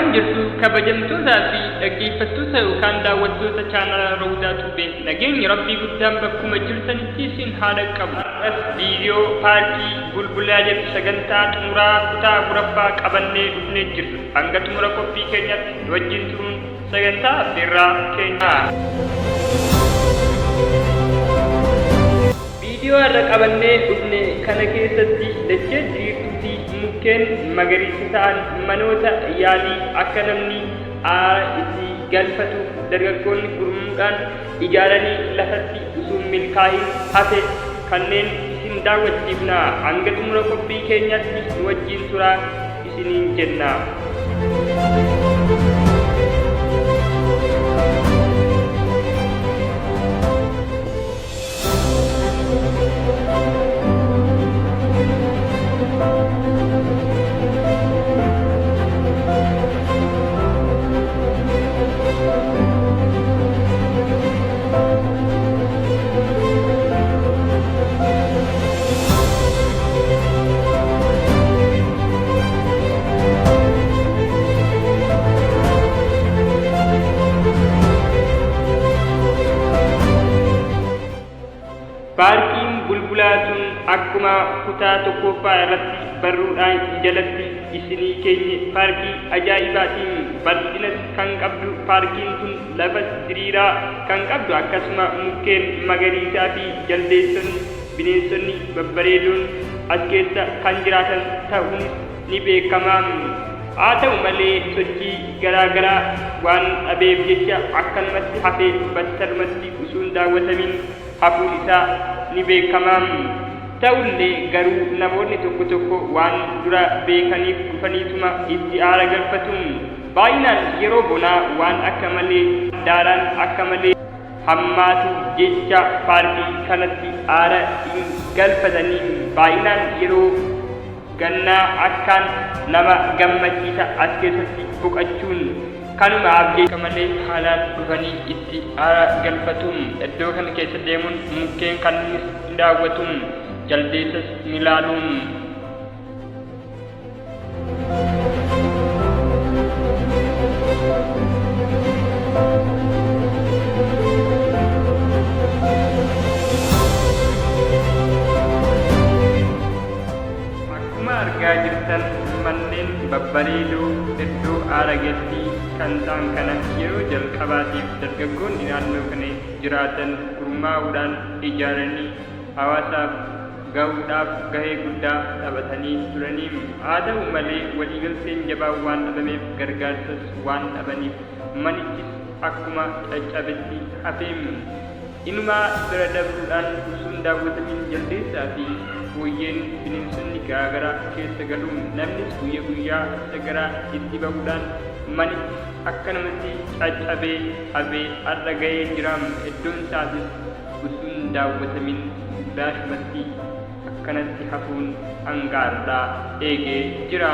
Akkam jirtu kabajamtootaa fi dhaggeeffattoota yookaan daawwattoota chaanala Rawdaa Tuubee nageenyi Rabbii guddaan bakkuma jirtanitti isin haala qabu. Har'as viidiyoo paarkii Bulbulaa jedhu sagantaa xumuraa kutaa afuraffaa qabannee dhufnee jirra. Hanga xumura qophii keenyatti wajjin turuun sagantaa affeerraa keenya. Viidiyoo har'a qabannee dhufne kana keessatti dachee diriirtuu mukkeen magariisa ta'an manoota yaalii akka namni aara itti galfatu dargaggoonni gurmuudhaan ijaaranii lafatti osoo milkaa'in hafe kanneen isin daawwachiifna. Hanga xumura qophii keenyatti nu wajjin turaa isiniin jenna. Paarkiin Bulbulaa tun akkuma kutaa tokkoffaa irratti barruudhaan jalatti isinii keenye paarkii ajaa'ibaatiin bal'inas kan qabdu. Paarkiin tun lafa diriiraa kan qabdu akkasuma mukkeen magariisaa fi jaldeessonni bineensonni babbareedoon as keessa kan jiraatan ta'uunis ni beekama. Haa ta'u malee sochii garaagaraa waan dhabeef jecha akkanumatti hafee battalumatti osoo hin daawwatamin hafuun isaa ni beekama. Ta'ullee garuu namoonni tokko tokko waan dura beekaniif dhufaniituma itti aara galfatu. Baay'inaan yeroo bonaa waan akka malee daaraan akka malee hammaatu jecha paarkii kanatti aara hin galfatanii. Baay'inaan yeroo gannaa akkaan nama gammachiisa as keessatti boqachuun kanumaaf jecha malee haalaan dhufanii itti aara galfatu. Iddoo kana keessa deemuun mukkeen kanis ni daawwatu, jaldeessas ni ilaalu. Akkuma argaa jirtan manneen babbareedoo iddoo aara galfii kan ta'an kana yeroo jalqabaatiif dargaggoonni naannoo kana jiraatan gurmaa'uudhaan ijaaranii hawaasaaf gahuudhaaf gahee guddaa taphatanii turaniif. Haa ta'u malee waliigalteen jabaa waan dhabameef gargaarsas waan dhabaniif manichis akkuma caccabetti hafeem. Inumaa bira dabruudhaan osoo hin daawwatamin jaldeessaa fi fooyyeen bineensonni garaagaraa keessa galuun namnis guyyaa guyyaa sagaraa itti bahuudhaan manichi akka namatti caccabee hafee har'a gahee jira. Iddoon isaatis osoo hin daawwatamin daashumatti akkanatti hafuun hanga har'aa eegee jira.